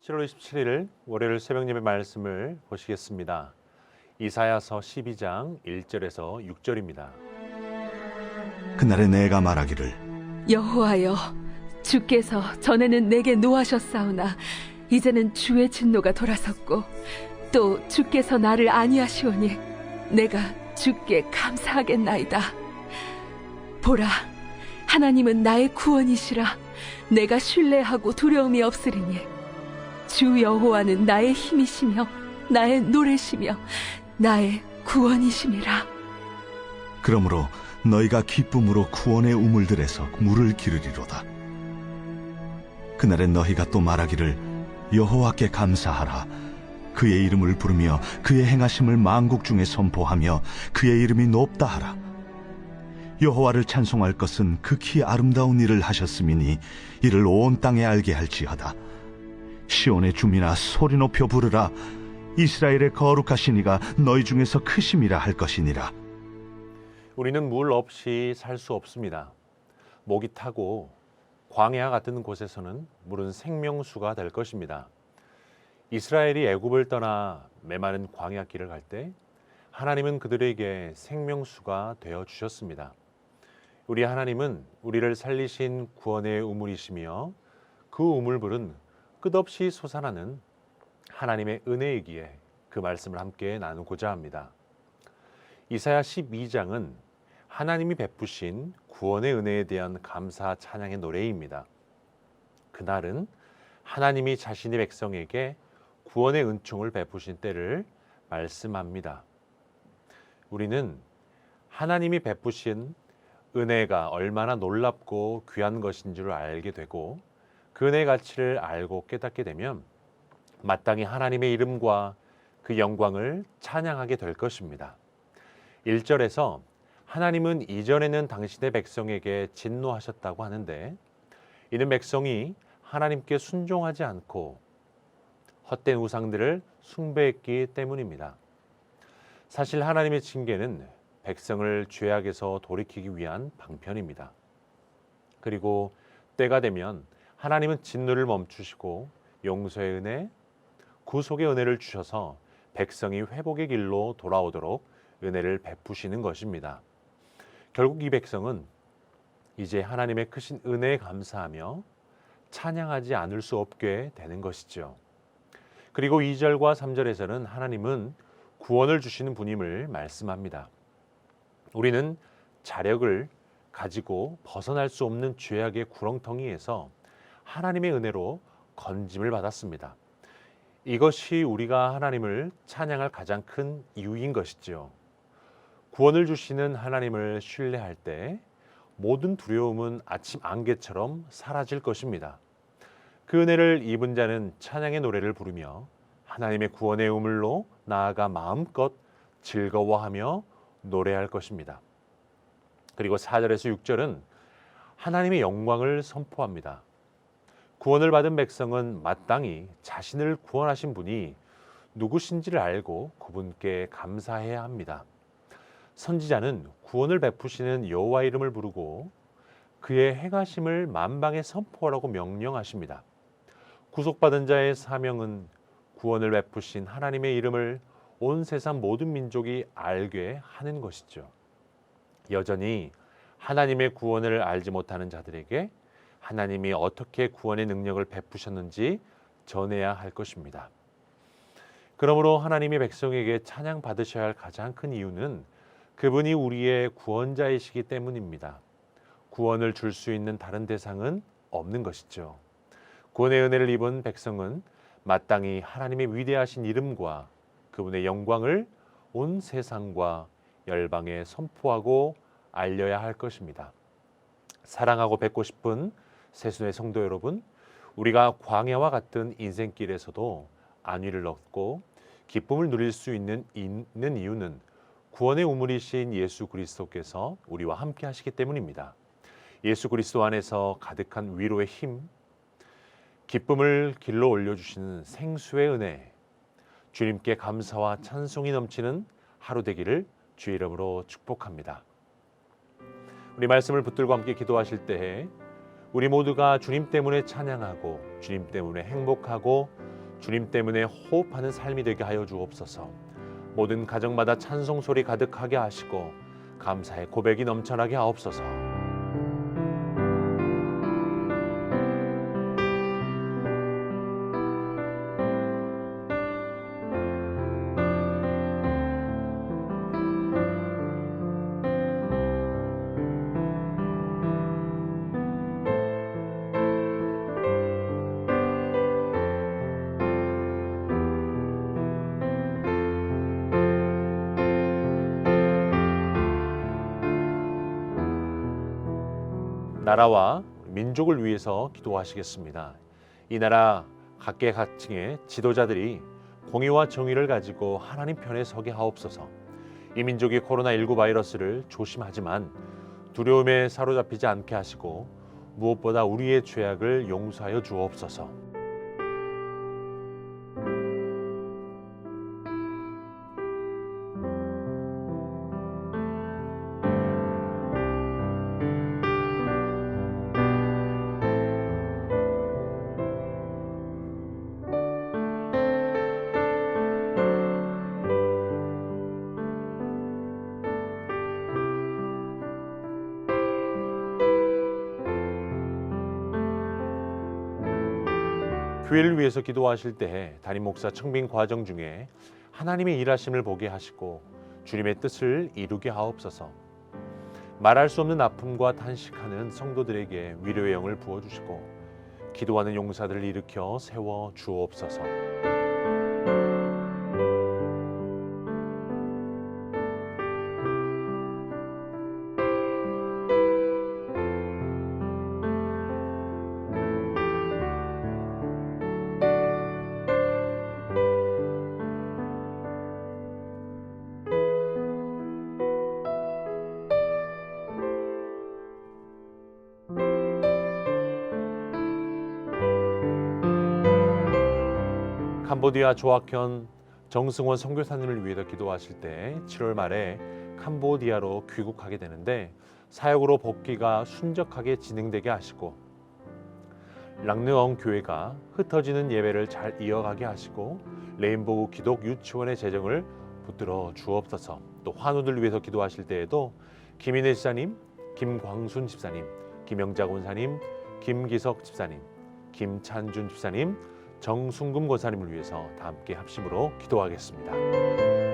7월 27일 월요일 새벽 예배 말씀을 보시겠습니다. 이사야서 12장 1절에서 6절입니다. 그날에 내가 말하기를 여호와여, 주께서 전에는 내게 노하셨사오나 이제는 주의 진노가 돌아섰고 또 주께서 나를 아니하시오니 내가 주께 감사하겠나이다. 보라, 하나님은 나의 구원이시라. 내가 신뢰하고 두려움이 없으리니 주 여호와는 나의 힘이시며 나의 노래시며 나의 구원이심이라. 그러므로 너희가 기쁨으로 구원의 우물들에서 물을 기르리로다. 그날에 너희가 또 말하기를 여호와께 감사하라. 그의 이름을 부르며 그의 행하심을 만국 중에 선포하며 그의 이름이 높다 하라. 여호와를 찬송할 것은 극히 아름다운 일을 하셨음이니 이를 온 땅에 알게 할지어다. 시온의 주민아, 소리 높여 부르라. 이스라엘의 거룩하신 이가 너희 중에서 크심이라 할 것이니라. 우리는 물 없이 살 수 없습니다. 목이 타고 광야 같은 곳에서는 물은 생명수가 될 것입니다. 이스라엘이 애굽을 떠나 메마른 광야길을 갈 때 하나님은 그들에게 생명수가 되어 주셨습니다. 우리 하나님은 우리를 살리신 구원의 우물이시며 그 우물물은 끝없이 솟아나는 하나님의 은혜이기에 그 말씀을 함께 나누고자 합니다. 이사야 12장은 하나님이 베푸신 구원의 은혜에 대한 감사 찬양의 노래입니다. 그날은 하나님이 자신의 백성에게 구원의 은총을 베푸신 때를 말씀합니다. 우리는 하나님이 베푸신 은혜가 얼마나 놀랍고 귀한 것인 줄 알게 되고 그 은혜의 가치를 알고 깨닫게 되면 마땅히 하나님의 이름과 그 영광을 찬양하게 될 것입니다. 1절에서 하나님은 이전에는 당신의 백성에게 진노하셨다고 하는데 이는 백성이 하나님께 순종하지 않고 헛된 우상들을 숭배했기 때문입니다. 사실 하나님의 징계는 백성을 죄악에서 돌이키기 위한 방편입니다. 그리고 때가 되면 하나님은 진노를 멈추시고 용서의 은혜, 구속의 은혜를 주셔서 백성이 회복의 길로 돌아오도록 은혜를 베푸시는 것입니다. 결국 이 백성은 이제 하나님의 크신 은혜에 감사하며 찬양하지 않을 수 없게 되는 것이죠. 그리고 2절과 3절에서는 하나님은 구원을 주시는 분임을 말씀합니다. 우리는 자력을 가지고 벗어날 수 없는 죄악의 구렁텅이에서 하나님의 은혜로 건짐을 받았습니다. 이것이 우리가 하나님을 찬양할 가장 큰 이유인 것이죠. 구원을 주시는 하나님을 신뢰할 때 모든 두려움은 아침 안개처럼 사라질 것입니다. 그 은혜를 입은 자는 찬양의 노래를 부르며 하나님의 구원의 우물로 나아가 마음껏 즐거워하며 노래할 것입니다. 그리고 4절에서 6절은 하나님의 영광을 선포합니다. 구원을 받은 백성은 마땅히 자신을 구원하신 분이 누구신지를 알고 그분께 감사해야 합니다. 선지자는 구원을 베푸시는 여호와 이름을 부르고 그의 행하심을 만방에 선포하라고 명령하십니다. 구속받은 자의 사명은 구원을 베푸신 하나님의 이름을 온 세상 모든 민족이 알게 하는 것이죠. 여전히 하나님의 구원을 알지 못하는 자들에게 하나님이 어떻게 구원의 능력을 베푸셨는지 전해야 할 것입니다. 그러므로 하나님의 백성에게 찬양 받으셔야 할 가장 큰 이유는 그분이 우리의 구원자이시기 때문입니다. 구원을 줄 수 있는 다른 대상은 없는 것이죠. 구원의 은혜를 입은 백성은 마땅히 하나님의 위대하신 이름과 그분의 영광을 온 세상과 열방에 선포하고 알려야 할 것입니다. 사랑하고 뵙고 싶은 새순의 성도 여러분, 우리가 광야와 같은 인생길에서도 안위를 얻고 기쁨을 누릴 수 있는 이유는 구원의 우물이신 예수 그리스도께서 우리와 함께 하시기 때문입니다. 예수 그리스도 안에서 가득한 위로의 힘, 기쁨을 길로 올려주시는 생수의 은혜, 주님께 감사와 찬송이 넘치는 하루 되기를 주의 이름으로 축복합니다. 우리 말씀을 붙들고 함께 기도하실 때에 우리 모두가 주님 때문에 찬양하고 주님 때문에 행복하고 주님 때문에 호흡하는 삶이 되게 하여 주옵소서. 모든 가정마다 찬송 소리 가득하게 하시고 감사의 고백이 넘쳐나게 하옵소서. 나라와 민족을 위해서 기도하시겠습니다. 이 나라 각계각층의 지도자들이 공의와 정의를 가지고 하나님 편에 서게 하옵소서. 이 민족이 코로나19 바이러스를 조심하지만 두려움에 사로잡히지 않게 하시고 무엇보다 우리의 죄악을 용서하여 주옵소서. 교회를 위해서 기도하실 때 담임 목사 청빙 과정 중에 하나님의 일하심을 보게 하시고 주님의 뜻을 이루게 하옵소서. 말할 수 없는 아픔과 탄식하는 성도들에게 위로의 영을 부어주시고 기도하는 용사들을 일으켜 세워 주옵소서. 캄보디아 조학현 정승원 선교사님을 위해서 기도하실 때 7월 말에 캄보디아로 귀국하게 되는데 사역으로 복귀가 순적하게 진행되게 하시고 랑느엉 교회가 흩어지는 예배를 잘 이어가게 하시고 레인보우 기독 유치원의 재정을 붙들어 주옵소서. 또 환우들 위해서 기도하실 때에도 김인혜 집사님, 김광순 집사님, 김영자 권사님, 김기석 집사님, 김찬준 집사님, 정순금 권사님을 위해서 다 함께 합심으로 기도하겠습니다.